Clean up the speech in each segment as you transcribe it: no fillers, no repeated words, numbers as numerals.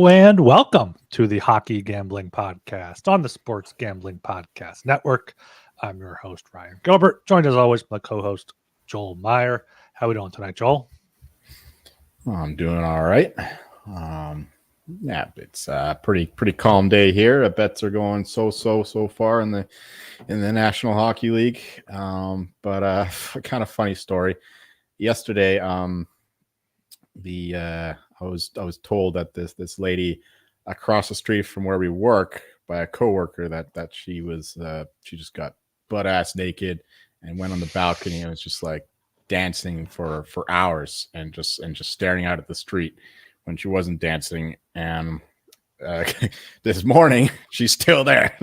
Hello and welcome to the Hockey Gambling Podcast on the Sports Gambling Podcast Network. I'm your host, Ryan Gilbert, joined as always by my co-host, Joel Meyer. How are we doing tonight, Joel? I'm doing all right. It's a pretty calm day here. Bets are going so far in the National Hockey League. But a kind of funny story. Yesterday, I was told that this lady across the street from where we work by a coworker that she just got butt ass naked and went on the balcony and was just like dancing for hours and just staring out at the street when she wasn't dancing. And this morning she's still there.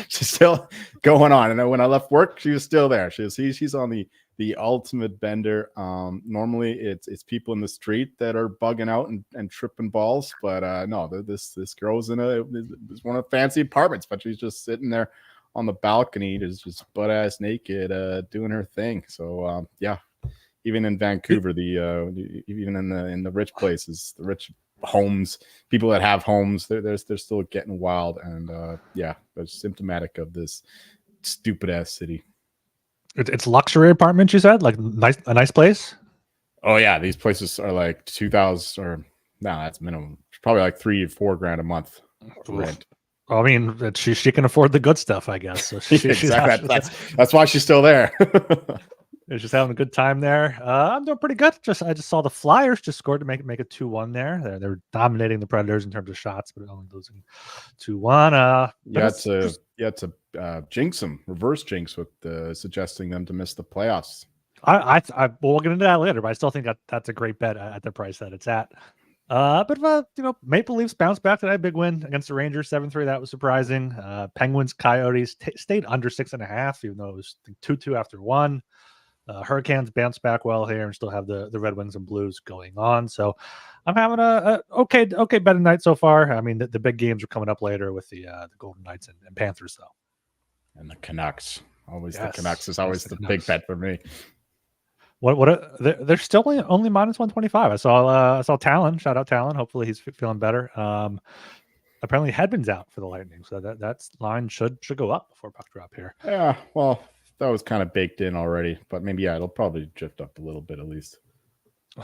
She's still going on. And when I left work, she was still there. She's on the ultimate bender. Normally it's people in the street that are bugging out and tripping balls, but no, this girl's in one of the fancy apartments, but she's just sitting there on the balcony, just butt ass naked, doing her thing. So yeah, even in Vancouver, even in the rich places, the rich homes, people that have homes, they're still getting wild, and yeah, that's symptomatic of this stupid ass city. It's luxury apartments, you said? Like a nice place? Oh yeah, these places are like 2,000 or no, that's minimum. It's probably like $3,000-4,000 a month rent. Well, I mean, she can afford the good stuff, I guess. So exactly. That's why she's still there. She's having a good time there. I'm doing pretty good. I just saw the Flyers just scored to make it 2-1 there. They're dominating the Predators in terms of shots, but only losing 2-1. It's a jinx them, reverse jinx with suggesting them to miss the playoffs. We'll get into that later, but I still think that's a great bet at the price that it's at. But Maple Leafs bounced back today, big win against the Rangers, 7-3. That was surprising. Penguins, Coyotes stayed under 6.5, even though it was 2-2 after one. Hurricanes bounced back well here and still have the Red Wings and Blues going on. So I'm having a okay betting night so far. I mean, the big games are coming up later with the Golden Knights and Panthers, though. And the Canucks. The Canucks is always the big bet for me. They're still only minus 125. I saw Talon. Shout out Talon. Hopefully he's feeling better. Apparently Hedman's out for the Lightning, so that line should go up before puck drop here. Yeah, well, that was kind of baked in already, but maybe it'll probably drift up a little bit at least.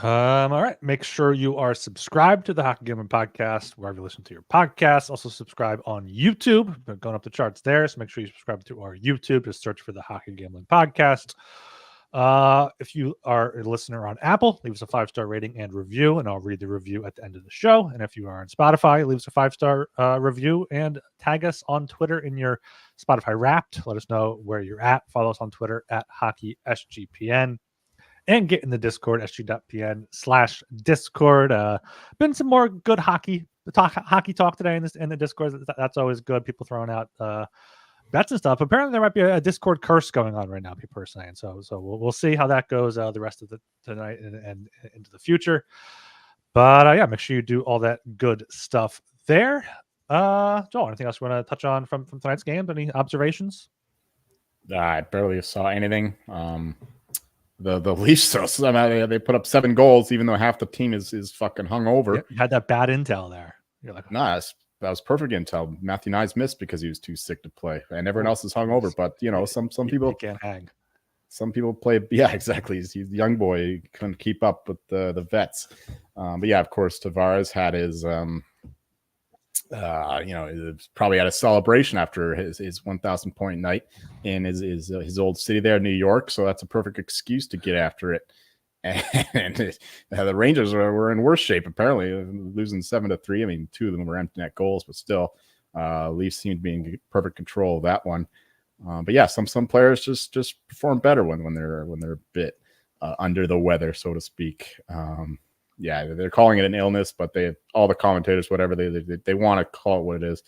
All right. Make sure you are subscribed to the Hockey Gambling Podcast wherever you listen to your podcasts. Also subscribe on YouTube. They're going up the charts there, so make sure you subscribe to our YouTube. Just search for the Hockey Gambling Podcast. If you are a listener on Apple, leave us a 5-star rating and review, and I'll read the review at the end of the show. And if you are on Spotify, leave us a 5-star review and tag us on Twitter in your Spotify Wrapped. Let us know where you're at. Follow us on Twitter at HockeySGPN. And get in the Discord, sg.pn/Discord. Been some more good hockey talk today in the Discord. That's always good. People throwing out bets and stuff. Apparently, there might be a Discord curse going on right now, people are saying. So we'll see how that goes the rest of the tonight and into the future. But yeah, make sure you do all that good stuff there. Joel, anything else you want to touch on from tonight's game? Any observations? I barely saw anything. The Leafs, they put up 7 goals, even though half the team is fucking hungover. Yeah, you had that bad intel there. You're like, nah, that was perfect intel. Matthew Nyes missed because he was too sick to play, and everyone else is hungover. But some people can't hang. Some people play. Yeah, exactly. He's a young boy. He couldn't keep up with the vets. But yeah, of course, Tavares had his probably had a celebration after his 1,000 point night in his old city there, New York. So that's a perfect excuse to get after it. And the Rangers were in worse shape, apparently, losing 7-3. I mean, 2 of them were empty net goals, but still, Leafs seemed to be in perfect control of that one. But yeah, some players just perform better when they're a bit under the weather, so to speak. Yeah, they're calling it an illness, but all the commentators, whatever they want to call it what it is.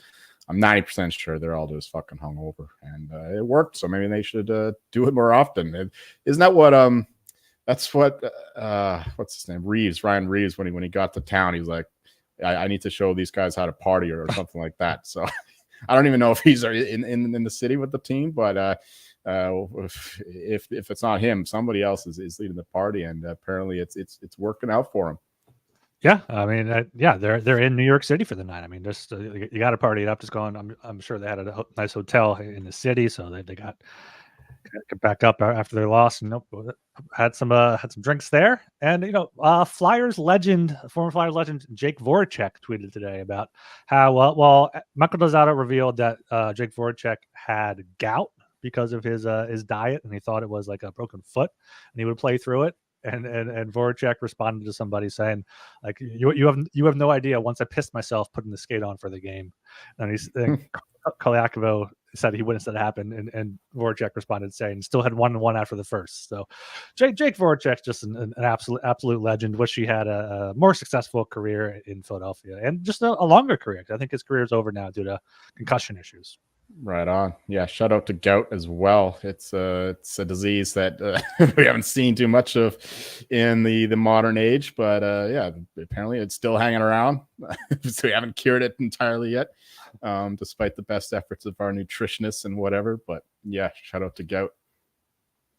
I'm 90% sure they're all just fucking hungover, and it worked. So maybe they should do it more often. Isn't that what that's what what's his name? Ryan Reeves, when he got to town, he was like, I need to show these guys how to party or something like that. So I don't even know if he's in the city with the team, but if it's not him, somebody else is leading the party, and apparently it's working out for him. Yeah, I mean, yeah, they're in New York City for the night. I mean, just you got to party it up. Just going. I'm sure they had a nice hotel in the city, so they got get back up after their loss. And nope, had some drinks there. And Flyers legend, former Flyers legend Jake Voracek tweeted today about how Michael Dozado revealed that Jake Voracek had gout because of his diet, and he thought it was like a broken foot, and he would play through it. And Voracek responded to somebody saying, like, you have no idea. Once I pissed myself putting the skate on for the game, and Kalyakovo said he witnessed that happen, and Voracek responded saying still had 1-1 after the first. So Jake Voracek's just an absolute legend. Wish he had a more successful career in Philadelphia and just a longer career. I think his career is over now due to concussion issues. Right on. Yeah, shout out to gout as well. It's a disease that we haven't seen too much of in the modern age, but yeah, apparently it's still hanging around. So we haven't cured it entirely yet, despite the best efforts of our nutritionists and whatever. But yeah, shout out to gout.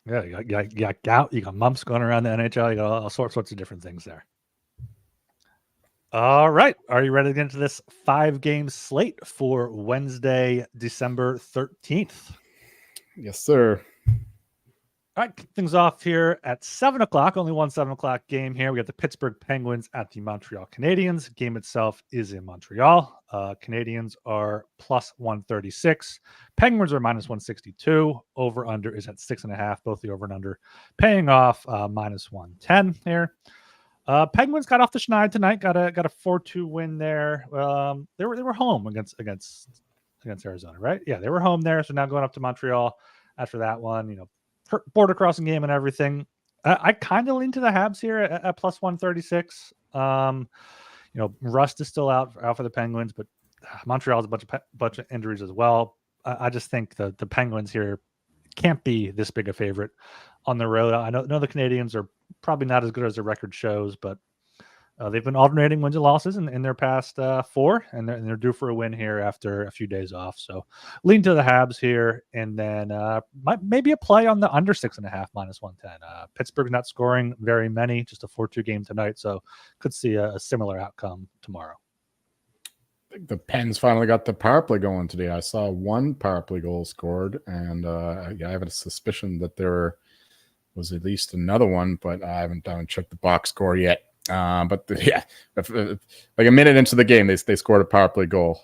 Yeah, you got gout, you got mumps going around the NHL, you got all sorts of different things there. All right. Are you ready to get into this 5-game slate for Wednesday, December 13th? Yes, sir. All right, kick things off here at 7 o'clock. Only one 7 o'clock game here. We got the Pittsburgh Penguins at the Montreal Canadiens. Game itself is in Montreal. Canadiens are plus 136. Penguins are minus 162. Over under is at 6.5. Both the over and under paying off minus 110 here. Penguins got off the schneid tonight. Got a 4-2 win there. They were home against Arizona, right? Yeah, they were home there. So now going up to Montreal after that one, border crossing game and everything. I kind of lean to the Habs here at plus 136. Rust is still out for the Penguins, but Montreal's a bunch of injuries as well. I just think the Penguins here can't be this big a favorite on the road. I know the Canadiens are probably not as good as their record shows, but they've been alternating wins and losses in their past 4, and they're due for a win here after a few days off. So lean to the Habs here, and then maybe a play on the under 6.5 minus 110. Pittsburgh's not scoring very many, just a 4-2 game tonight, so could see a similar outcome tomorrow. I think the Pens finally got the power play going today. I saw one power play goal scored, and I have a suspicion that there was at least another one, but I haven't checked the box score yet. But like a minute into the game, they scored a power play goal.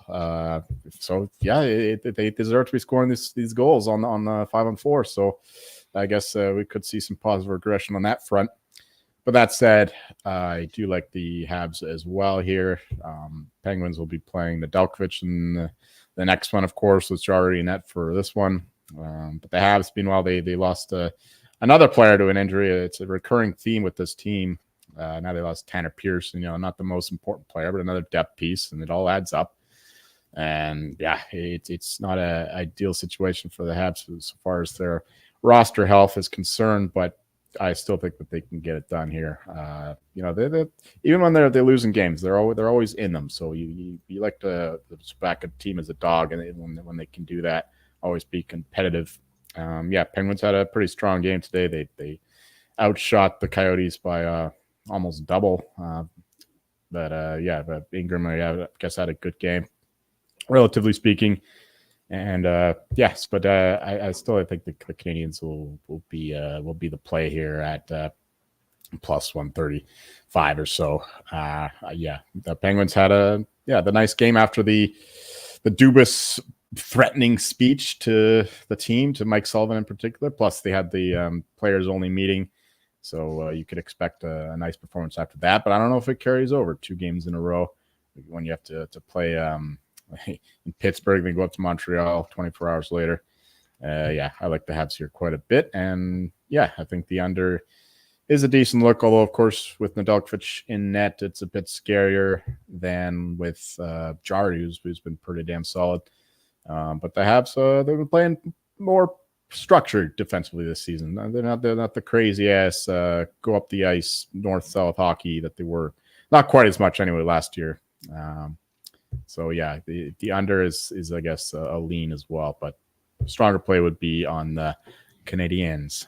So yeah, they deserve to be scoring these goals on the 5-on-4. So I guess we could see some positive regression on that front. But that said, I do like the Habs as well here. Penguins will be playing the Nedeljkovic in the next one, of course, which are already net for this one. But the Habs, meanwhile, they lost another player to an injury. It's a recurring theme with this team. Now they lost Tanner Pierce, not the most important player, but another depth piece, and it all adds up. And yeah, it's not an ideal situation for the Habs as far as their roster health is concerned, but I still think that they can get it done here. They even when they're losing games, they're always in them. So you like to back a team as a dog, and when they can do that, always be competitive. Penguins had a pretty strong game today. They outshot the Coyotes by almost double. But Ingram, I guess, had a good game, relatively speaking. And I still think the Canadiens will be the play here at plus 135 or so. The Penguins had the nice game after the Dubas threatening speech to the team, to Mike Sullivan in particular. Plus, they had the players only meeting. So you could expect a nice performance after that. But I don't know if it carries over 2 games in a row when you have to play in Pittsburgh, then go up to Montreal 24 hours later. I like the Habs here quite a bit. And I think the under is a decent look. Although, of course, with Nedeljkovic in net, it's a bit scarier than with Jarry, who's been pretty damn solid. But the Habs, they've been playing more structured defensively this season. They're not the crazy ass go up the ice north-south hockey that they were. Not quite as much anyway last year. The under is I guess a lean as well, but stronger play would be on the Canadiens.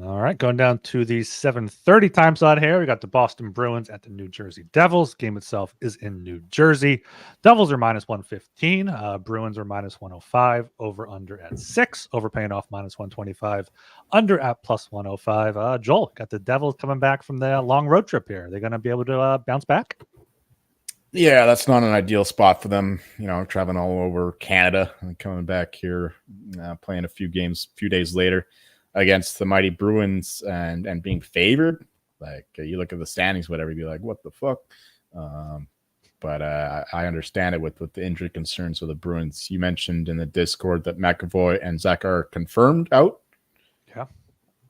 All right, going down to the 7:30 time slot here. We got the Boston Bruins at the New Jersey Devils. Game itself is in New Jersey. Devils are minus 115. Bruins are minus 105. Over under at 6. Over paying off minus 125. Under at plus 105. Joel, got the Devils coming back from the long road trip here. Are they going to be able to bounce back? Yeah, that's not an ideal spot for them. Traveling all over Canada and coming back here, playing a few games, a few days later against the mighty Bruins and being favored. Like you look at the standings, whatever, you'd be like, what the fuck? But I understand it with the injury concerns of the Bruins. You mentioned in the Discord that McAvoy and Zach are confirmed out. Yeah.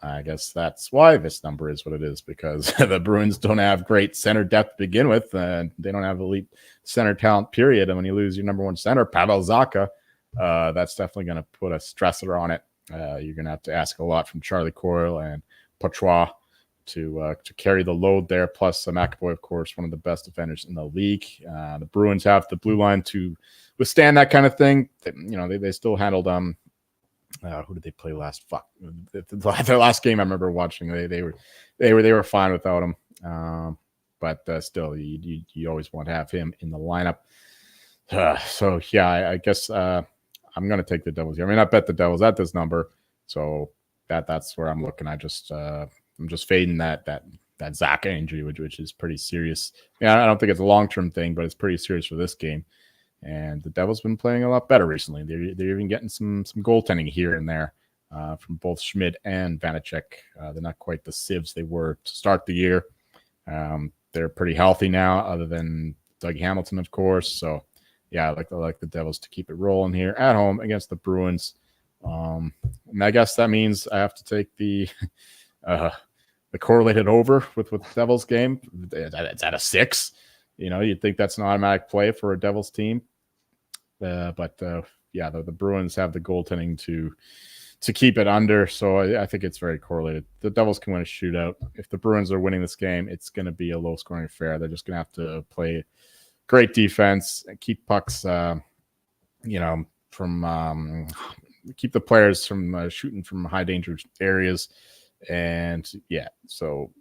I guess that's why this number is what it is, because the Bruins don't have great center depth to begin with. They don't have elite center talent, period. And when you lose your number one center, Pavel Zacha, that's definitely going to put a stressor on it. You're going to have to ask a lot from Charlie Coyle and Poitras to carry the load there. Plus, McAvoy, of course, one of the best defenders in the league. The Bruins have the blue line to withstand that kind of thing. They still handled who did they play last? Fuck, their last game I remember watching. They were fine without him. But still, you always want to have him in the lineup. So yeah, I guess I'm going to take the Devils here. I mean, I bet the Devils at this number, so that's where I'm looking. I'm just fading that Zacha injury, which is pretty serious. Yeah, I don't think it's a long-term thing, but it's pretty serious for this game. And the Devils been playing a lot better recently. They're even getting some goaltending here and there from both Schmidt and Vanacek. They're not quite the sieves they were to start the year. They're pretty healthy now, other than Doug Hamilton, of course. So, yeah, I like the Devils to keep it rolling here at home against the Bruins. And I guess that means I have to take the correlated over with the Devils game. It's at a 6. You'd think that's an automatic play for a Devils team. But the Bruins have the goaltending to keep it under, so I think it's very correlated. The Devils can win a shootout. If the Bruins are winning this game, it's going to be a low-scoring affair. They're just going to have to play great defense and keep pucks, from keep the players from shooting from high-danger areas. And, yeah, so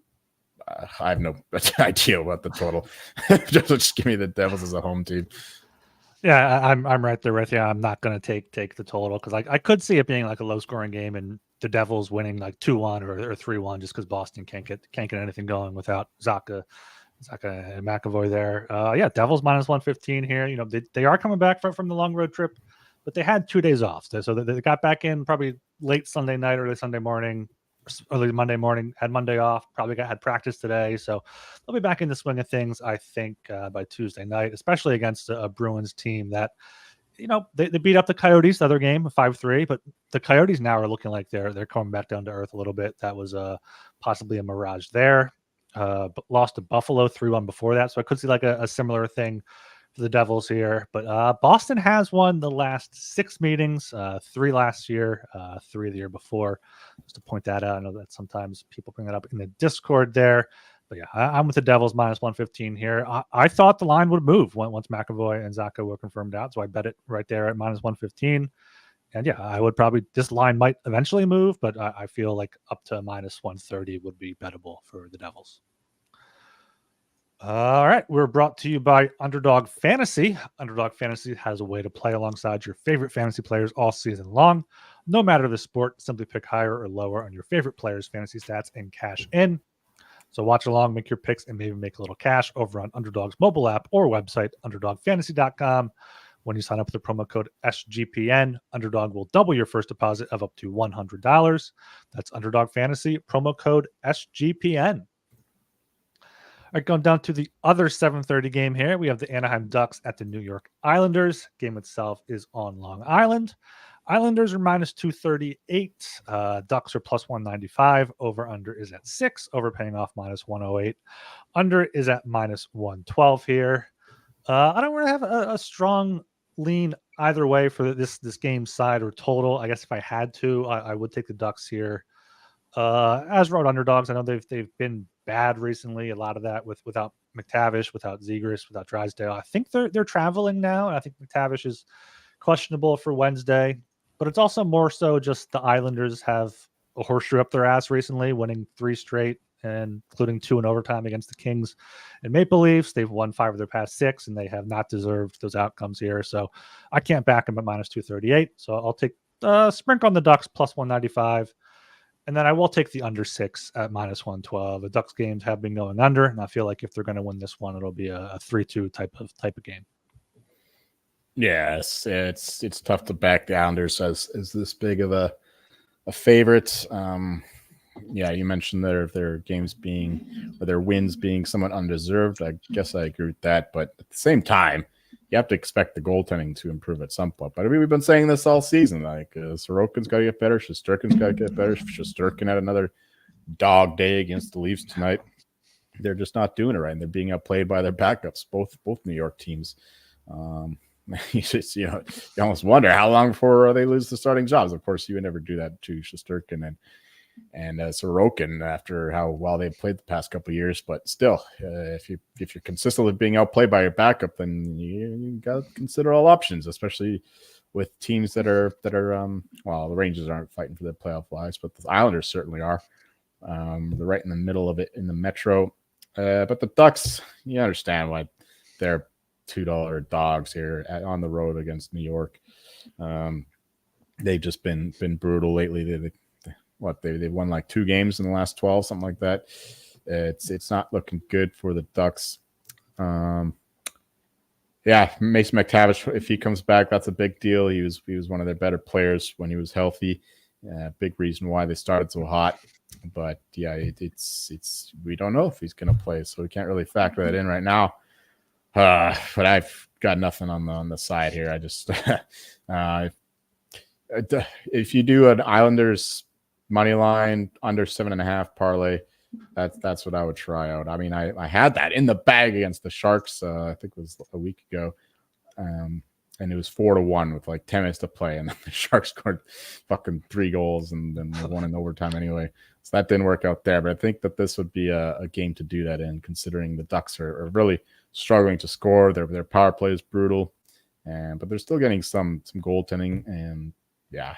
I have no idea about the total. just give me the Devils as a home team. Yeah, I'm right there with you. I'm not going to take the total because I could see it being like a low scoring game and the Devils winning like 2-1 or 3-1 just because Boston can't get anything going without Zacha and McAvoy there. Devils minus 115 here. They are coming back from the long road trip, but they had 2 days off, so they got back in probably late Sunday night, early Sunday morning. Early Monday morning, had Monday off, probably had practice today. So they'll be back in the swing of things, I think, by Tuesday night, especially against a Bruins team that, they beat up the Coyotes the other game, 5-3, but the Coyotes now are looking like they're coming back down to earth a little bit. That was possibly a mirage there. But lost to Buffalo 3-1 before that. So I could see like a similar thing for the Devils here. But Boston has won the last 6 meetings, 3 last year, 3 the year before. Just to point that out, I know that sometimes people bring that up in the Discord there. But yeah, I'm with the Devils minus 115 here. I thought the line would move once McAvoy and Zacha were confirmed out, so I bet it right there at minus 115. And yeah, I would probably, this line might eventually move, but I feel like up to minus 130 would be bettable for the Devils. All right, we're brought to you by Underdog Fantasy. Underdog Fantasy has a way to play alongside your favorite fantasy players all season long. No matter the sport, simply pick higher or lower on your favorite players' fantasy stats and cash in. So watch along, make your picks, and maybe make a little cash over on Underdog's mobile app or website, underdogfantasy.com. When you sign up with the promo code SGPN, Underdog will double your first deposit of up to $100. That's Underdog Fantasy, promo code SGPN. All right, going down to the other 7:30 game here. We have the Anaheim Ducks at the New York Islanders. Game itself is on Long Island. Islanders are minus 238. Ducks are plus 195. Over under is at 6. Over paying off minus 108. Under is at minus 112 here. I don't really have a strong lean either way for this game side or total. I guess if I had to, I would take the Ducks here. As road underdogs, I know they've been bad recently. A lot of that without McTavish, without Zegras, without Drysdale. I think they're traveling now, and I think McTavish is questionable for Wednesday. But it's also more so just the Islanders have a horseshoe up their ass recently, winning 3 straight, and including 2 in overtime against the Kings and Maple Leafs. They've won 5 of their past 6, and they have not deserved those outcomes here. So I can't back them at minus 238. So I'll take Sprink on the Ducks plus 195. And then I will take the under 6 at minus 112. The Ducks games have been going under, and I feel like if they're going to win this one, it'll be a 3-2 type of game. Yes, it's tough to back the Islanders as this big of a favorite. Yeah, you mentioned their games being, or their wins being somewhat undeserved. I guess I agree with that, but at the same time, you have to expect the goaltending to improve at some point. But I mean, we've been saying this all season. Like Sorokin's got to get better. Shesterkin's got to get better. Shesterkin had another dog day against the Leafs tonight. They're just not doing it right, and they're being outplayed by their backups. Both New York teams. You almost wonder how long before they lose the starting jobs. Of course, you would never do that to Shesterkin and Sorokin after how well they've played the past couple of years. But still, if you're consistently being outplayed by your backup, then you got to consider all options, especially with teams that are well, the Rangers aren't fighting for the playoff lives, but the Islanders certainly are. They're right in the middle of it in the Metro. But the Ducks, you understand why they're $2 dogs here on the road against New York. They've just been brutal lately. They've won like 2 games in the last 12, something like that. It's not looking good for the Ducks. Mason McTavish, if he comes back, that's a big deal. He was one of their better players when he was healthy. Big reason why they started so hot. But yeah, it's we don't know if he's going to play, so we can't really factor that in right now. But I've got nothing on the side here. I just if you do an Islanders money line under 7.5 parlay, that's what I would try out. I mean, I had that in the bag against the Sharks. I think it was a week ago, and it was 4-1 with like 10 minutes to play, and the Sharks scored fucking 3 goals and then they won in overtime anyway. So that didn't work out there. But I think that this would be a game to do that in, considering the Ducks are really struggling to score. Their power play is brutal, but they're still getting some goaltending. And yeah,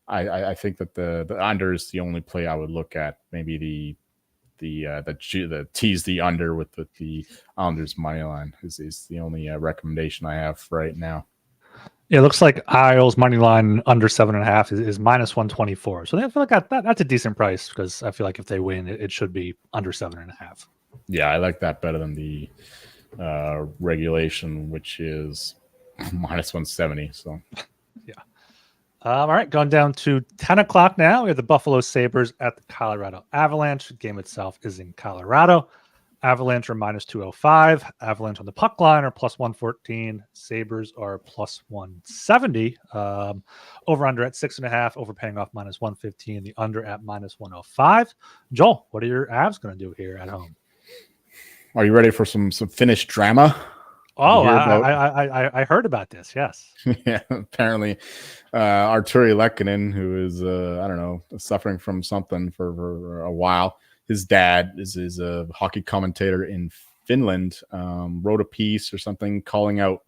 I think that the under is the only play I would look at. Maybe the tease the under with the Islanders money line is the only recommendation I have right now. Yeah, it looks like Isles money line under 7.5 is minus 124. So I feel like that's a decent price, because I feel like if they win, it should be under 7.5. Yeah, I like that better than the regulation, which is minus 170. So yeah. All right, going down to 10 o'clock now. We have the Buffalo Sabres at the Colorado Avalanche. The game itself is in Colorado. Avalanche are minus 205. Avalanche on the puck line are plus 114. Sabres are plus 170. Over under at 6.5. Over paying off minus 115. The under at minus 105. Joel, what are your Avs going to do here at home? Are you ready for some Finnish drama? Oh, I heard about this. Yes. Yeah, apparently Arturi Lehkonen, who is I don't know, suffering from something for a while. His dad is a hockey commentator in Finland. Wrote a piece or something calling out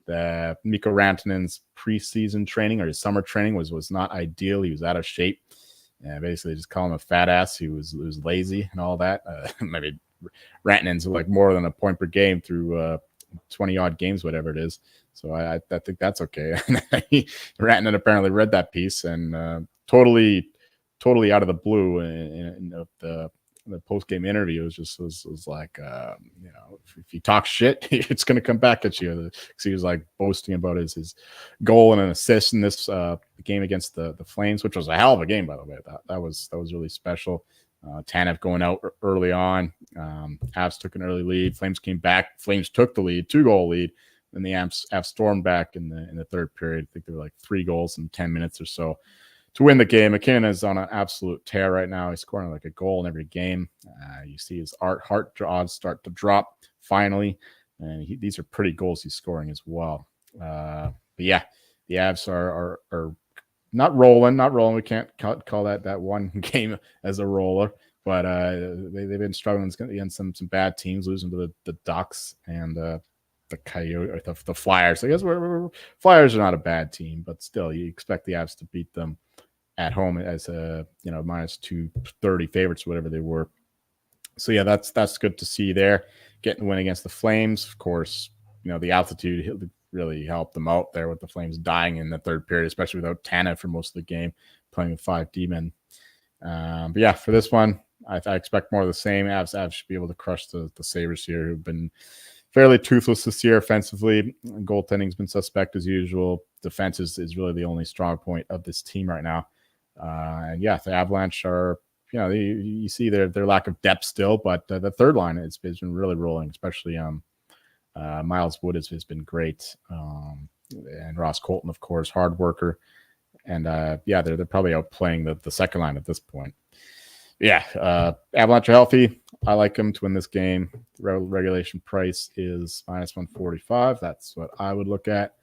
that Mikko Rantanen's preseason training or his summer training was not ideal. He was out of shape. Basically, just calling him a fat ass. He was lazy and all that. Maybe Rantanen's like more than a point per game through 20 odd games, whatever it is. So I think that's okay. Rantanen apparently read that piece and totally out of the blue in the post game interview was like, if you talk shit, it's going to come back at you. Because he was like boasting about his goal and an assist in this game against the Flames, which was a hell of a game, by the way. That was really special. Tanev going out early on. Avs took an early lead. Flames came back. Flames took the lead, 2-goal lead. Then the Avs stormed back in the third period. I think there were like 3 goals in 10 minutes or so to win the game. McKinnon is on an absolute tear right now. He's scoring like a goal in every game. You see his heart odds start to drop finally. And these are pretty goals he's scoring as well. But yeah, the Avs are not rolling. We can't call that one game as a roller, but they've been struggling against some bad teams, losing to the Ducks and the Coyote or the Flyers. I guess Flyers are not a bad team, but still, you expect the Avs to beat them. at home as a minus 230 favorites, whatever they were. So yeah, that's good to see there. Getting the win against the Flames, of course. The altitude really helped them out there with the Flames dying in the third period, especially without Tana for most of the game, playing with 5 D-men. But yeah, for this one, I expect more of the same. Avs should be able to crush the Sabres here, who've been fairly toothless this year offensively. Goaltending's been suspect as usual. Defense is really the only strong point of this team right now. And yeah, the Avalanche are, you see their lack of depth still, but the third line has been really rolling, especially Miles Wood has been great. And Ross Colton, of course, hard worker. And yeah, they're probably outplaying the second line at this point. Yeah, Avalanche are healthy. I like them to win this game. The regulation price is minus 145. That's what I would look at.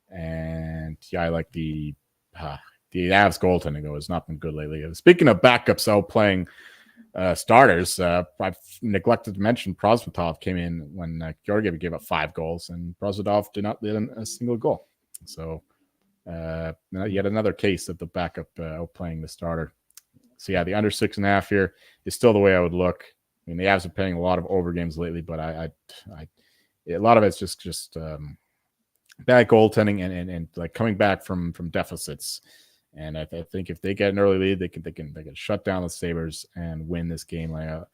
And yeah, I like the Avs goaltending, though, has not been good lately. Speaking of backups outplaying starters, I've neglected to mention Prosvetov came in when Georgiev gave up 5 goals, and Prosvetov did not let in a single goal. So yet another case of the backup outplaying the starter. So yeah, the under 6.5 here is still the way I would look. I mean, the Avs are playing a lot of over games lately, but a lot of it's just bad goaltending and like coming back from deficits. And I think if they get an early lead, they can shut down the Sabres and win this game like a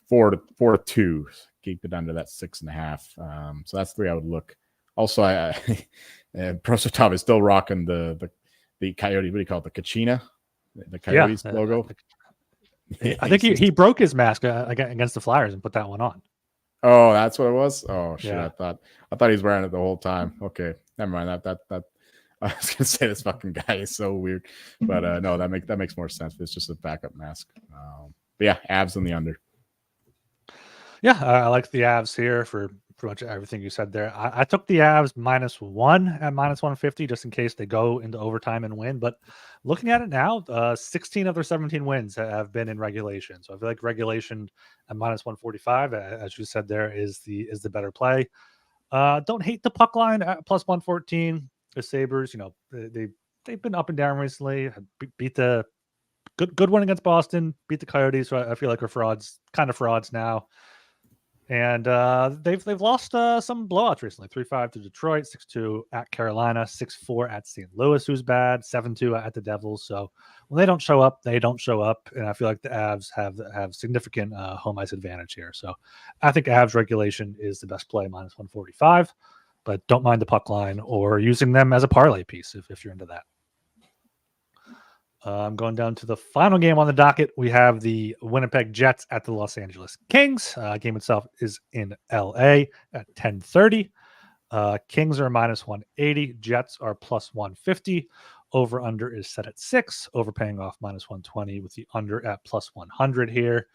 4-2, keep it under that 6.5. So that's the way I would look. Also, Prosvetov is still rocking the Coyote. What do you call it? The Kachina, the Coyotes logo. I think he broke his mask against the Flyers and put that one on. Oh, that's what it was. Oh shit! Yeah. I thought he was wearing it the whole time. Okay, never mind. That I was gonna say this fucking guy is so weird, but no, that makes more sense. It's just a backup mask. But yeah, Avs in the under. Yeah, I like the Avs here for pretty much everything you said there. I took the Avs -1 at minus 150 just in case they go into overtime and win. But looking at it now, 16 of their 17 wins have been in regulation. So I feel like regulation at minus 145, as you said there, is the better play. Don't hate the puck line at plus 114. The Sabres, they've been up and down recently. Beat the good one against Boston. Beat the Coyotes. So I feel like we're kind of frauds now. And they've lost some blowouts recently. 3-5 to Detroit, 6-2 at Carolina, 6-4 at St. Louis, who's bad, 7-2 at the Devils. So when they don't show up, they don't show up. And I feel like the Avs have significant home ice advantage here. So I think Avs regulation is the best play, minus 145. But don't mind the puck line or using them as a parlay piece if you're into that. I'm going down to the final game on the docket. We have the Winnipeg Jets at the Los Angeles Kings. Game itself is in LA at 10:30. Kings are minus 180. Jets are plus 150. Over under is set at 6. Overpaying off minus 120 with the under at plus 100 here.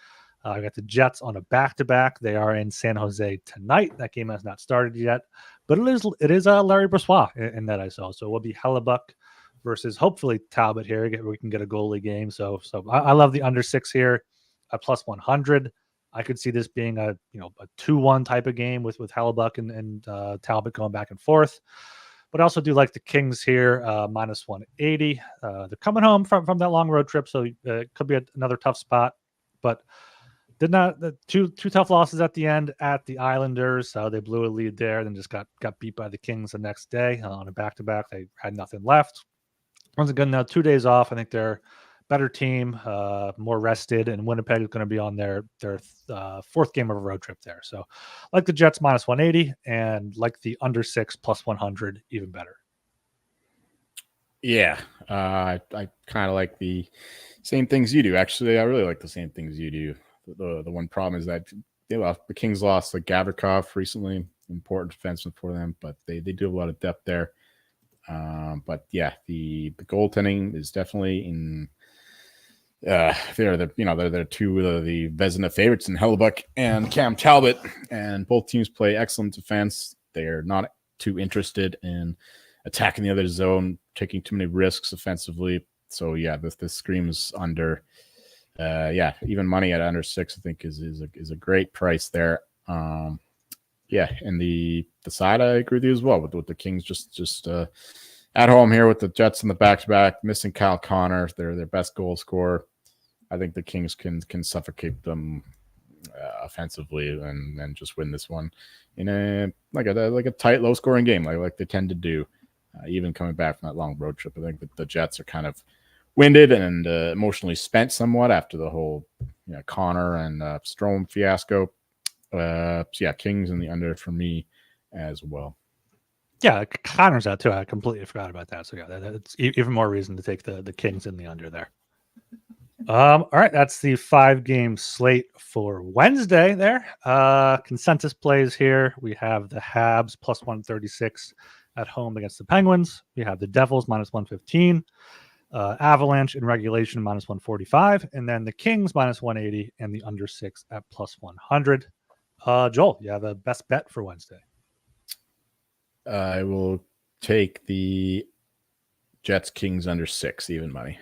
I got the Jets on a back-to-back. They are in San Jose tonight. That game has not started yet, but it is Larry Brossoit in that I saw. So it will be Hellebuck versus hopefully Talbot here. We can get a goalie game. So I love the under 6 here at plus 100. I could see this being a 2-1 type of game with Hellebuck and Talbot going back and forth. But I also do like the Kings here, minus 180. They're coming home from that long road trip, so it could be another tough spot. But did not the two tough losses at the end at the Islanders. So they blew a lead there, then just got beat by the Kings the next day on a back-to-back. They had nothing left. Once again, now 2 days off. I think they're better team, more rested, and Winnipeg is going to be on their fourth game of a road trip there. So like the Jets minus 180 and like the under 6 plus 100 even better. Yeah, I kind of like the same things you do. Actually, I really like the same things you do. The one problem is that the Kings lost like Gavrikov recently, important defenseman for them, but they do have a lot of depth there. But yeah, the goaltending is definitely in. They're two of the Vezina favorites in Hellebuck and Cam Talbot, and both teams play excellent defense. They're not too interested in attacking the other zone, taking too many risks offensively. So yeah, this screams under. Even money at under 6, I think is a great price there. Yeah, and the side I agree with you as well with the Kings just at home here with the Jets in the back-to-back, missing Kyle Connor, their best goal scorer. I think the Kings can suffocate them offensively and just win this one in a tight, low-scoring game like they tend to do. Even coming back from that long road trip, I think that the Jets are kind of winded and emotionally spent somewhat after the whole Connor and Strome fiasco. So yeah, Kings in the under for me as well. Yeah, Connor's out too. I completely forgot about that. So yeah, that's even more reason to take the Kings in the under there. All right, that's the 5-game slate for Wednesday there. Consensus plays here. We have the Habs plus 136 at home against the Penguins. We have the Devils minus 115, Avalanche in regulation minus 145, and then the Kings minus 180 and the under 6 at plus 100. Joel, you have a best bet for Wednesday. I will take the Jets Kings under 6 even money.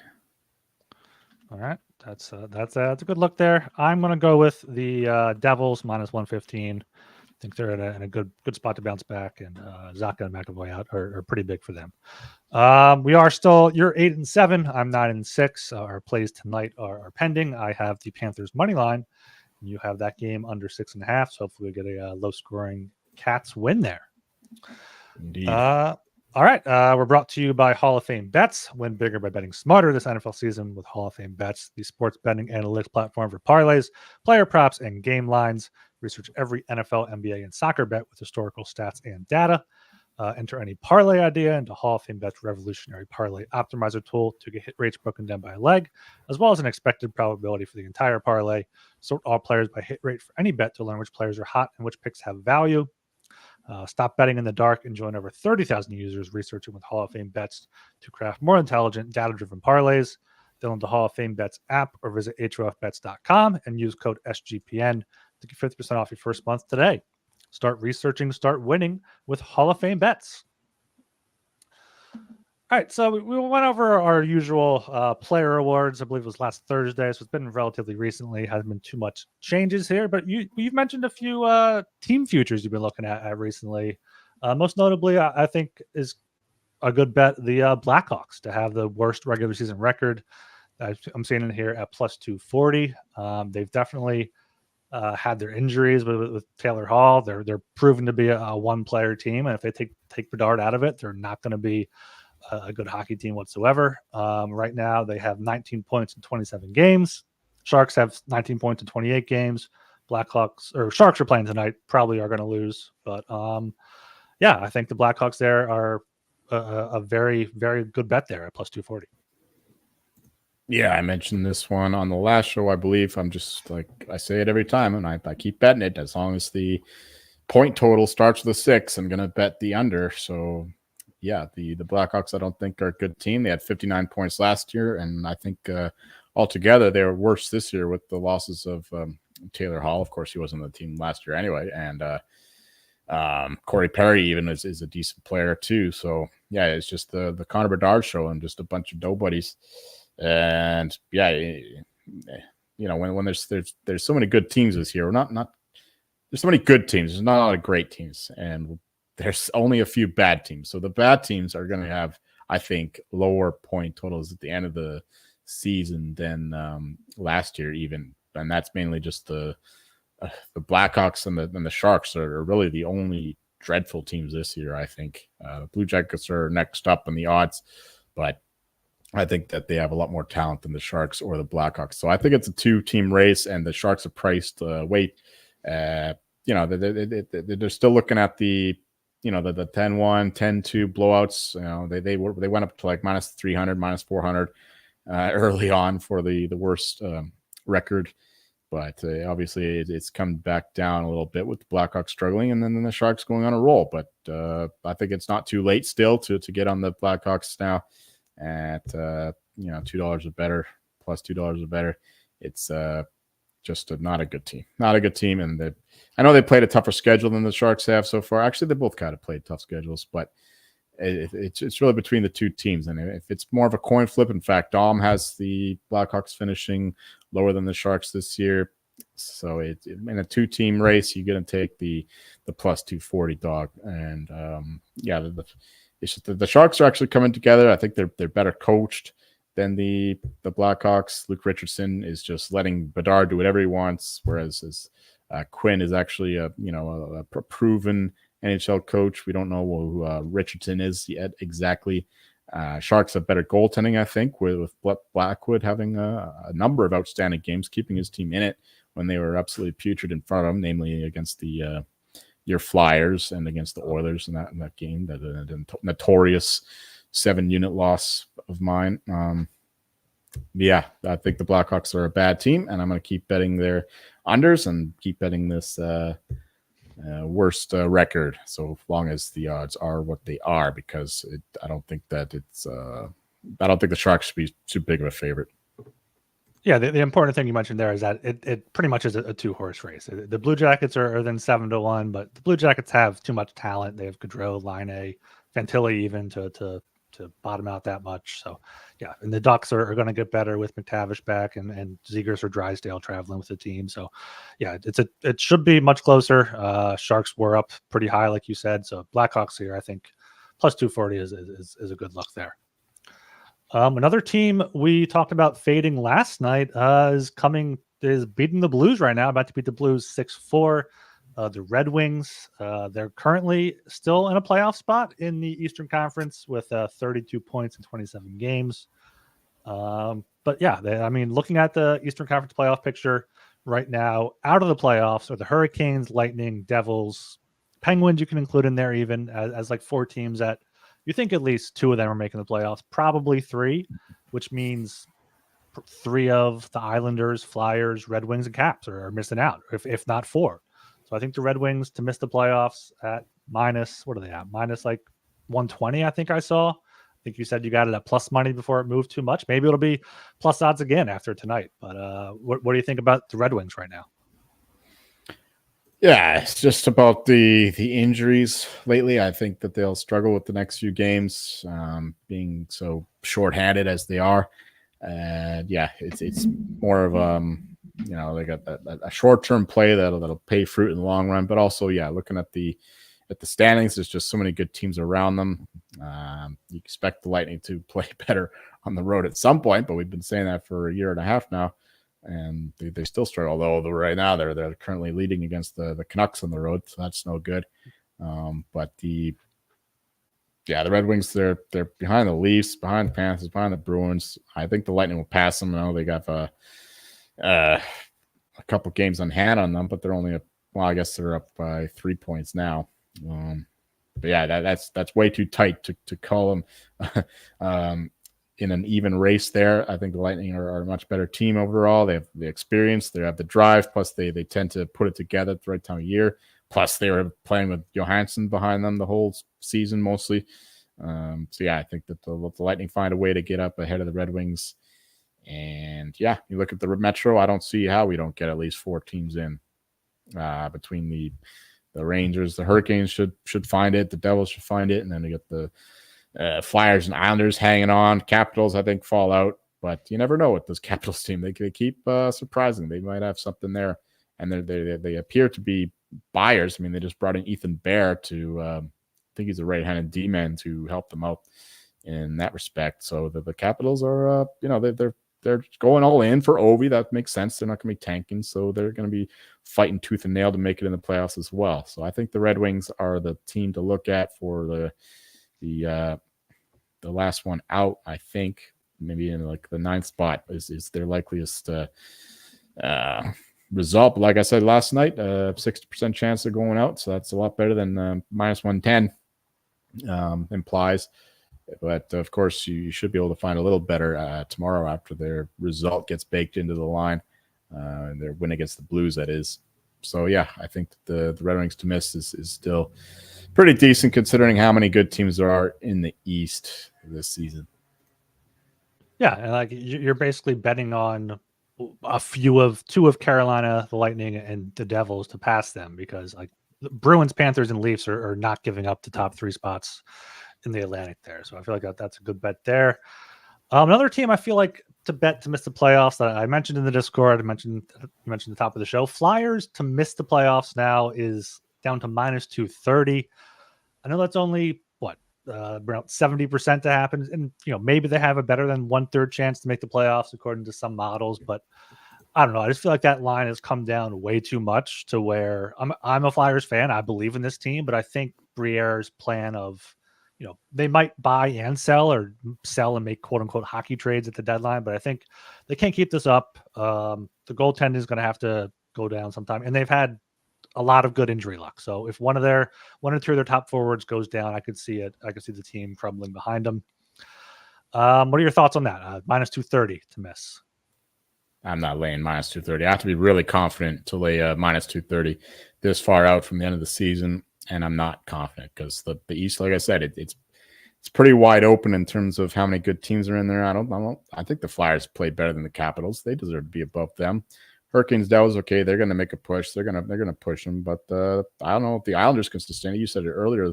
All right, that's a good look there. I'm going to go with the Devils minus 115. I think they're in a good spot to bounce back, and Zaka and McAvoy out are pretty big for them. We are still, you're 8-7. I'm 9-6. Our plays tonight are pending. I have the Panthers money line, and you have that game under 6.5. So hopefully we get a low scoring Cats win there. Indeed. All right. We're brought to you by Hall of Fame Bets. Win bigger by betting smarter this NFL season with Hall of Fame Bets, the sports betting analytics platform for parlays, player props, and game lines. Research every NFL, NBA, and soccer bet with historical stats and data. Enter any parlay idea into Hall of Fame Bet's revolutionary parlay optimizer tool to get hit rates broken down by a leg, as well as an expected probability for the entire parlay. Sort all players by hit rate for any bet to learn which players are hot and which picks have value. Stop betting in the dark and join over 30,000 users researching with Hall of Fame Bets to craft more intelligent, data-driven parlays. Download the Hall of Fame Bets app or visit HOFBets.com and use code SGPN to get 50% off your first month today. Start researching, start winning with Hall of Fame Bets. All right, so we went over our usual player awards. I believe it was last Thursday, so it's been relatively recently. Hasn't been too much changes here, but you've mentioned a few team futures you've been looking at recently. Most notably, I think is a good bet the Blackhawks to have the worst regular season record. I'm seeing it here at plus 240. They've definitely had their injuries with Taylor Hall. They're proven to be a one-player team, and if they take Bedard out of it, they're not going to be a good hockey team whatsoever. Right now, they have 19 points in 27 games. Sharks have 19 points in 28 games. Sharks are playing tonight. Probably are going to lose, but yeah, I think the Blackhawks there are a very, very good bet there at plus 240. Yeah, I mentioned this one on the last show, I believe. I'm just like I say it every time, and I keep betting it. As long as the point total starts with a 6, I'm going to bet the under. So yeah, the Blackhawks I don't think are a good team. They had 59 points last year, and I think altogether they were worse this year with the losses of Taylor Hall. Of course, he wasn't on the team last year anyway, and Corey Perry even is a decent player too. So yeah, it's just the Connor Bedard show and just a bunch of nobodies. And yeah, when there's so many good teams this year, not there's so many good teams. There's not a lot of great teams, and there's only a few bad teams. So the bad teams are going to have, I think, lower point totals at the end of the season than last year, even. And that's mainly just the Blackhawks and the Sharks are really the only dreadful teams this year, I think. The Blue Jackets are next up in the odds, but I think that they have a lot more talent than the Sharks or the Blackhawks. So I think it's a 2-team race, and the Sharks are priced weight. They're still looking at the 10-1, 10-2 blowouts. They went up to like minus 300, minus 400 early on for the worst record. But obviously it's come back down a little bit with the Blackhawks struggling, and then the Sharks going on a roll. But I think it's not too late still to get on the Blackhawks now at $2 or better, plus $2 or better. It's just not a good team. And I know they played a tougher schedule than the Sharks have so far. Actually, they both kind of played tough schedules, but it's really between the two teams. And if it's more of a coin flip, in fact, Dom has the Blackhawks finishing lower than the Sharks this year. So in a 2-team race, you're going to take the plus 240 dog. And it's just the Sharks are actually coming together. I think they're better coached than the Blackhawks. Luke Richardson is just letting Bedard do whatever he wants, whereas Quinn is actually a proven NHL coach. We don't know who Richardson is yet exactly. Sharks have better goaltending, I think, with Blackwood having a number of outstanding games, keeping his team in it when they were absolutely putrid in front of him, namely against the your Flyers and against the Oilers in that game, that notorious 7-unit loss of mine. Yeah, I think the Blackhawks are a bad team, and I'm going to keep betting their unders and keep betting this worst record, so long as the odds are what they are, because I don't think that I don't think the Sharks should be too big of a favorite. Yeah, the important thing you mentioned there is that it pretty much is a 2-horse race. The Blue Jackets are then 7-1, but the Blue Jackets have too much talent. They have Gaudreau, Laine, Fantilli even to bottom out that much. So yeah, and the Ducks are going to get better with McTavish back and Zegers or Drysdale traveling with the team. So yeah, it should be much closer. Sharks were up pretty high, like you said. So Blackhawks here, I think plus 240 is a good look there. Another team we talked about fading last night is beating the Blues right now, about to beat the Blues 6-4. The Red Wings, they're currently still in a playoff spot in the Eastern Conference with 32 points in 27 games. But yeah, looking at the Eastern Conference playoff picture right now, out of the playoffs are the Hurricanes, Lightning, Devils, Penguins. You can include in there even as like 4 teams that you think at least 2 of them are making the playoffs, probably 3, which means 3 of the Islanders, Flyers, Red Wings, and Caps are missing out, if not 4. So I think the Red Wings to miss the playoffs at minus, what are they at? Minus like 120, I think I saw. I think you said you got it at plus money before it moved too much. Maybe it'll be plus odds again after tonight. But what do you think about the Red Wings right now? Yeah, it's just about the injuries lately. I think that they'll struggle with the next few games, being so shorthanded as they are. Yeah, it's more of they got a short-term play that'll pay fruit in the long run. But also, yeah, looking at the standings, there's just so many good teams around them. You expect the Lightning to play better on the road at some point, but we've been saying that for a year and a half now. And they still struggle, although right now they're currently leading against the Canucks on the road, so that's no good. But the Red Wings, they're behind the Leafs, behind the Panthers, behind the Bruins. I think the Lightning will pass them. I know they got a couple games on hand on them, but they're only I guess they're up by 3 points now. But yeah, that's way too tight to call them in an even race there. I think the Lightning are a much better team overall. They have the experience, they have the drive, plus they tend to put it together at the right time of year. Plus they were playing with Johansson behind them the whole season mostly. So yeah, I think that the Lightning find a way to get up ahead of the Red Wings. And yeah, you look at the Metro, I don't see how we don't get at least 4 teams in between the Rangers. The Hurricanes should find it. The Devils should find it. And then we get the Flyers and Islanders hanging on. Capitals, I think, fall out, but you never know with this Capitals team. They keep surprising. They might have something there, and they appear to be buyers. I mean, they just brought in Ethan Bear to, I think he's a right-handed D-man, to help them out in that respect. So the Capitals are, they're going all in for Ovi. That makes sense. They're not going to be tanking, so they're going to be fighting tooth and nail to make it in the playoffs as well. So I think the Red Wings are the team to look at for the last one out. I think maybe in like the 9th spot is their likeliest result. But like I said last night, 60% chance of going out, so that's a lot better than minus 110 implies. But of course, you should be able to find a little better tomorrow after their result gets baked into the line, their win against the Blues, that is. So yeah, I think the Red Wings to miss is still pretty decent considering how many good teams there are in the East this season. Yeah, and like you're basically betting on two of Carolina, the Lightning, and the Devils to pass them, because like the Bruins, Panthers, and Leafs are not giving up the top 3 spots in the Atlantic there. So I feel like that's a good bet there. Another team I feel like to bet to miss the playoffs that I mentioned in the Discord, you mentioned the top of the show. Flyers to miss the playoffs now is down to minus 230. I know that's only around 70% to happen. And, maybe they have a better than 1/3 chance to make the playoffs according to some models. But I don't know. I just feel like that line has come down way too much to where I'm a Flyers fan. I believe in this team, but I think Briere's plan of, they might buy and sell or sell and make quote unquote hockey trades at the deadline, but I think they can't keep this up. The goaltending is going to have to go down sometime, and they've had a lot of good injury luck. So if one or two of their top forwards goes down, I could see it. I could see the team crumbling behind them. What are your thoughts on that? Minus 230 to miss. I'm not laying minus 230. I have to be really confident to lay minus 230 this far out from the end of the season, and I'm not confident because the East, like I said, it's pretty wide open in terms of how many good teams are in there. I think the Flyers play better than the Capitals. They deserve to be above them. Hurricanes, that was okay. They're going to make a push. They're going to push them, but I don't know if the Islanders can sustain it. You said it earlier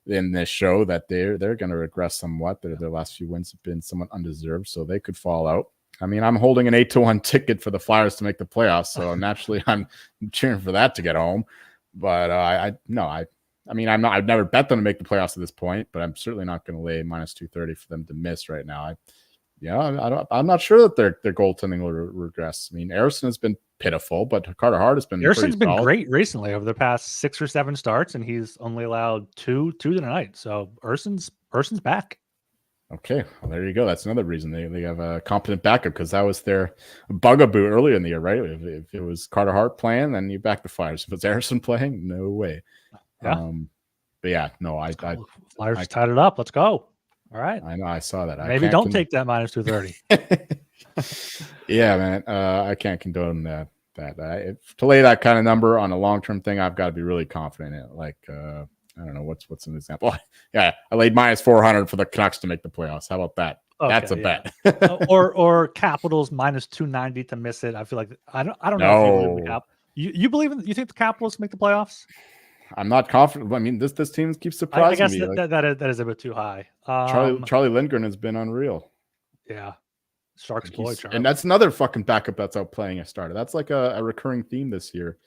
in this show that they're going to regress somewhat. Their last few wins have been somewhat undeserved, so they could fall out. I mean, I'm holding an 8-1 ticket for the Flyers to make the playoffs, so naturally I'm cheering for that to get home. But I've never bet them to make the playoffs at this point, but I'm certainly not going to lay minus 230 for them to miss right now. I'm not sure that their goaltending will regress. I mean, Eriksson has been pitiful, but Carter Hart has been. Erisson's been great recently over the past 6 or 7 starts, and he's only allowed two tonight. So Erisson's back. Okay, well, there you go. That's another reason they have a competent backup, because that was their bugaboo earlier in the year, right? If it was Carter Hart playing, then you back the Flyers. If it's Eriksson playing, no way. Yeah. But yeah, no, Flyers tied it up. Let's go. All right. I know. I saw that. Maybe don't take that minus 230. Yeah, man. I can't condone that. To lay that kind of number on a long-term thing, I've got to be really confident in it. Like, I don't know what's an example. Yeah, I laid minus 400 for the Canucks to make the playoffs. How about that? Okay, that's a bet. or Capitals minus 290 to miss it. I feel like I don't know. If you believe you think the Capitals make the playoffs? I'm not confident. I mean, this team keeps surprising me. I guess that is a bit too high. Charlie Lindgren has been unreal. Yeah. Sharks boy, Charlie. And that's another fucking backup that's out playing a starter. That's like a recurring theme this year.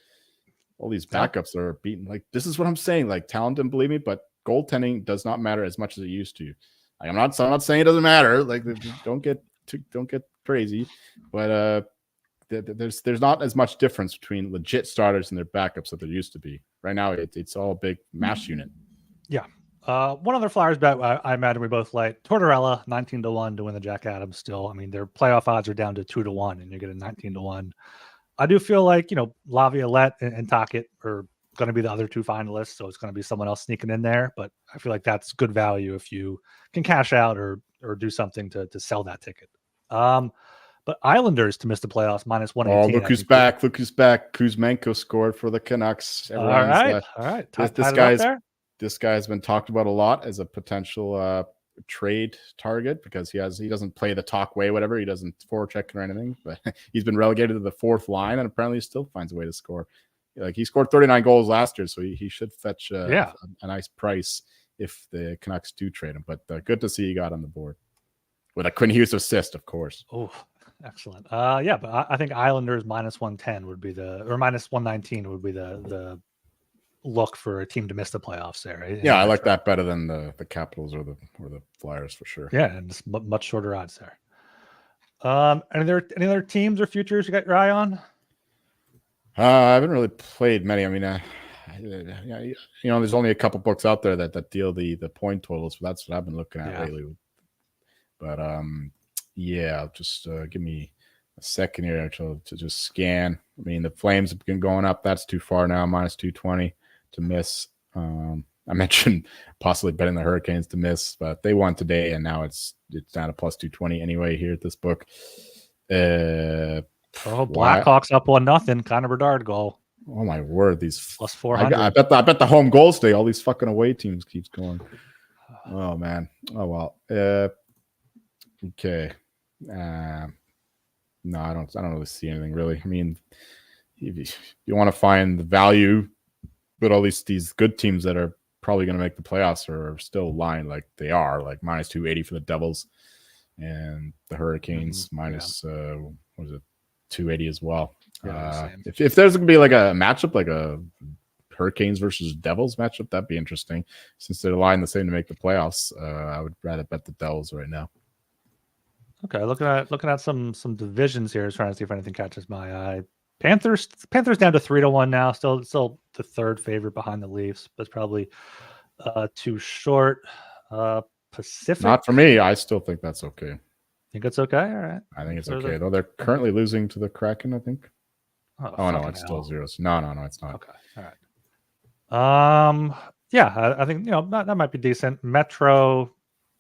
All these backups are beaten. Like, this is what I'm saying. Like, talent didn't believe me, but goaltending does not matter as much as it used to. Like, I'm not saying it doesn't matter. Like, don't get crazy, but there's not as much difference between legit starters and their backups that there used to be. Right now, it's all a big mash unit. Yeah. One other Flyers bet I imagine we both like: Tortorella 19-1 to win the Jack Adams. Still, I mean, their playoff odds are down to 2-1, and you get a 19-1. I do feel like Laviolette and Tocchet are going to be the other two finalists, so it's going to be someone else sneaking in there. But I feel like that's good value if you can cash out or do something to sell that ticket. But Islanders to miss the playoffs minus 118. Oh, look who's back! Look who's back! Kuzmenko scored for the Canucks. All right. This guy has been talked about a lot as a potential trade target because he doesn't play the talk way, whatever. He doesn't forecheck or anything, but he's been relegated to the fourth line, and apparently he still finds a way to score. Like, he scored 39 goals last year, so he should fetch a nice price if the Canucks do trade him. But good to see he got on the board with a Quinn Hughes assist, of course. Oh, excellent. But I think Islanders minus 110 would be or minus 119 would be the look for a team to miss the playoffs there. Yeah, I like that better than the Capitals or the Flyers for sure. Yeah, and it's much shorter odds there. Any other teams or futures you got your eye on? I haven't really played many. I mean, there's only a couple books out there that deal the point totals. So that's what I've been looking at lately. But just give me a second here to just scan. I mean, the Flames have been going up. That's too far now. Minus 220 to miss. I mentioned possibly betting the Hurricanes to miss, but they won today, and now it's down to plus 220 anyway here at this book. Blackhawks up 1-0. Connor Bedard goal. Oh my word! These plus 400. I bet the home goals today. All these fucking away teams keeps going. Oh man. Oh well. Okay. No, I don't really see anything really. I mean, if you want to find the value, but all these good teams that are probably going to make the playoffs are still lying like they are, like minus 280 for the Devils, and the Hurricanes minus 280 as well. If there's going to be like a matchup, like a Hurricanes versus Devils matchup. That'd be interesting since they're lying the same to make the playoffs. I would rather bet the Devils right now. Okay, looking at some divisions here, trying to see if anything catches my eye. Panthers down to 3-1 now. Still the third favorite behind the Leafs, but it's probably too short. Pacific. Not for me. I still think that's okay. Think it's okay? All right. I think it's okay. Though they're currently losing to the Kraken, I think. Oh no, it's still zeros. No, it's not. Okay. All right. Yeah, I think that might be decent. Metro,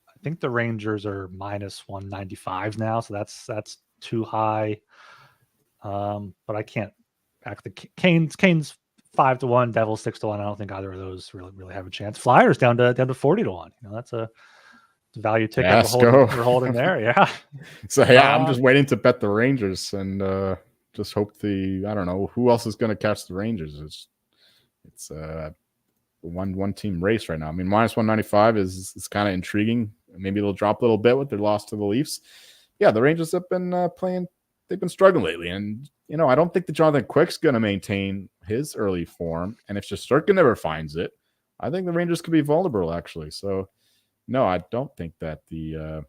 I think the Rangers are minus 195 now, so that's too high. But I can't back the Canes 5-1, Devils 6-1. I don't think either of those really have a chance. Flyers down to 40-1. That's a value ticket we're holding there. Yeah. So yeah, I'm just waiting to bet the Rangers and just hope I don't know who else is going to catch the Rangers. It's a one team race right now. I mean, minus 195 is kind of intriguing. Maybe they'll drop a little bit with their loss to the Leafs. Yeah, the Rangers have been playing. They've been struggling lately, and I don't think that Jonathan Quick's going to maintain his early form. And if Shesterkin never finds it, I think the Rangers could be vulnerable actually. So no, I don't think that the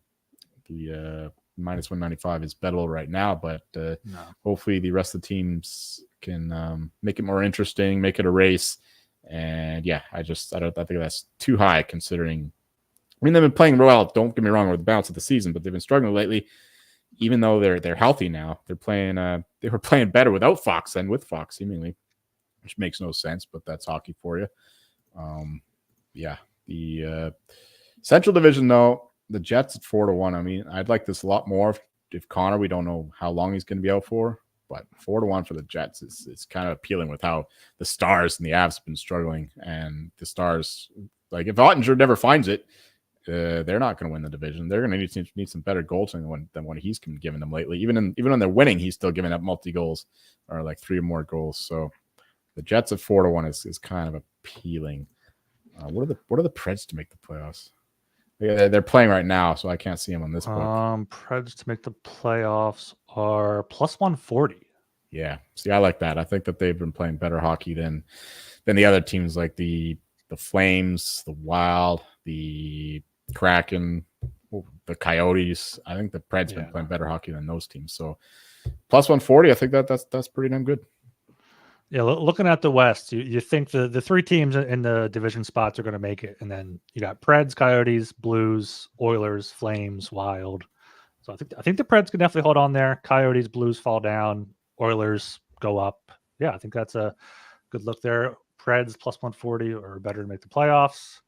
minus 195 is bettable right now, but hopefully the rest of the teams can make it more interesting, make it a race. And yeah, I think that's too high considering. I mean, they've been playing well. Don't get me wrong, with the balance of the season, but they've been struggling lately. Even though they're healthy now, they're playing. They were playing better without Fox than with Fox, seemingly, which makes no sense. But that's hockey for you. Yeah, the Central Division though, the Jets at 4-1. I mean, I'd like this a lot more if Connor. We don't know how long he's going to be out for, but 4-1 for the Jets is kind of appealing with how the Stars and the Avs have been struggling, and the Stars, like if Ottinger never finds it. They're not going to win the division. They're going to need some better goaltending than what he's been giving them lately. Even when they're winning, he's still giving up multi goals or like 3 or more goals. So the Jets at 4-1 is kind of appealing. What are the Preds to make the playoffs? They're playing right now, so I can't see them on this book. Preds to make the playoffs are plus 140. Yeah, see, I like that. I think that they've been playing better hockey than the other teams, like the Flames, the Wild, the Kraken, the Coyotes. I think the Preds been playing better hockey than those teams. So plus 140, I think that's pretty damn good. Yeah, looking at the West, you think the 3 teams in the division spots are going to make it, and then you got Preds, Coyotes, Blues, Oilers, Flames, Wild. So I think the Preds can definitely hold on there. Coyotes, Blues fall down, Oilers go up. Yeah, I think that's a good look there. Preds plus 140 or better to make the playoffs.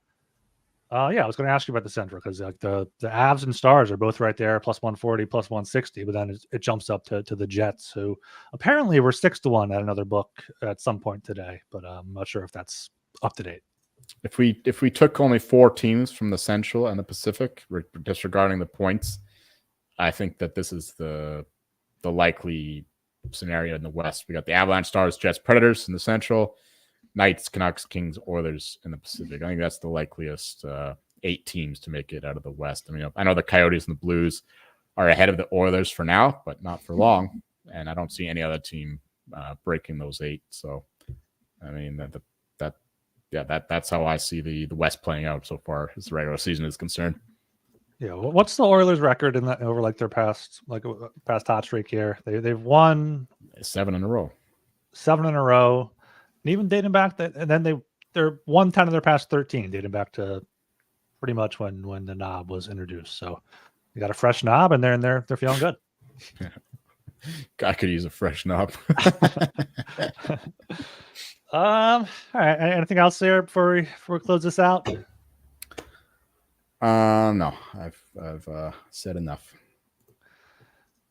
Yeah, I was going to ask you about the Central because like the Avs and Stars are both right there, plus 140, plus 160, but then it jumps up to the Jets, who apparently were 6-1 at another book at some point today, but I'm not sure if that's up to date. If we took only 4 teams from the Central and the Pacific, disregarding the points, I think that this is the likely scenario in the West. We got the Avalanche, Stars, Jets, Predators in the Central. Knights, Canucks, Kings, Oilers in the Pacific. I think that's the likeliest 8 teams to make it out of the West. I mean, I know the Coyotes and the Blues are ahead of the Oilers for now, but not for long. And I don't see any other team breaking those 8. So, I mean, that's how I see the West playing out so far as the regular season is concerned. Yeah, what's the Oilers' record in that over like their past hot streak here? They've won 7 in a row. 7 in a row. And even dating back and then they're 1-10 of their past 13, dating back to pretty much when the knob was introduced. So you got a fresh knob, and they're feeling good. I could use a fresh knob. All right. Anything else there before we close this out? No, I've said enough.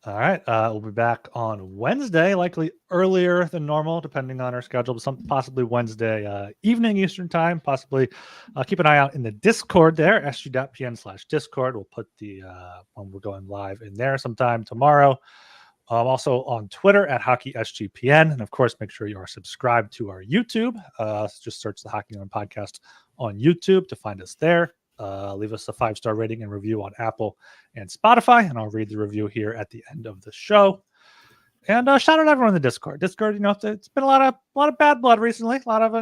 All right. We'll be back on Wednesday, likely earlier than normal, depending on our schedule, but possibly Wednesday evening Eastern time. Possibly keep an eye out in the Discord there, sg.pn/Discord. We'll put the when we're going live in there sometime tomorrow. Also on Twitter at HockeySGPN. And of course, make sure you are subscribed to our YouTube. Just search the Hockey Game Podcast on YouTube to find us there. Leave us a 5-star rating and review on Apple and Spotify, and I'll read the review here at the end of the show. And shout out everyone in the Discord. Discord, it's been a lot of bad blood recently. A lot of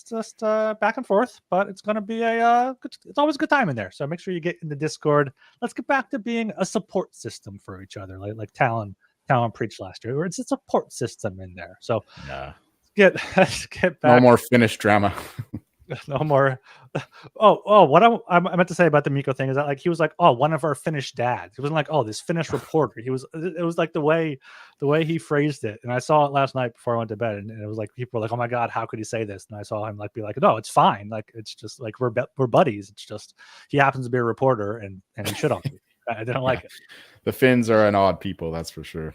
just back and forth, but it's gonna be it's always a good time in there. So make sure you get in the Discord. Let's get back to being a support system for each other, like Talon preached last year, where it's a support system in there. So Yeah. let's get back. No more Finnish drama. No more. What I meant to say about the Miko thing is that like he was like, oh, one of our Finnish dads. He wasn't like, oh, this Finnish reporter. It was like the way he phrased it. And I saw it last night before I went to bed, and it was like people were like, oh my god, how could he say this? And I saw him like be like, no, it's fine. Like it's just like we're buddies. It's just he happens to be a reporter and he shit on me. I didn't like it. The Finns are an odd people, that's for sure.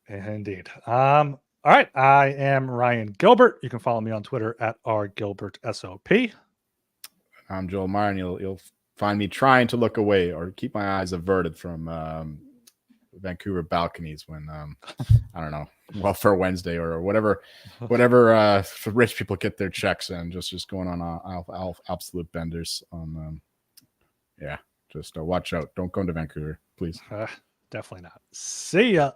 Indeed. All right, I am Ryan Gilbert. You can follow me on Twitter at rgilbertsop. I'm Joel Meyer, and you'll find me trying to look away or keep my eyes averted from Vancouver balconies when I don't know, Welfare Wednesday or whatever rich people get their checks and just going on absolute benders on just watch out. Don't come to Vancouver, please. Definitely not. See ya.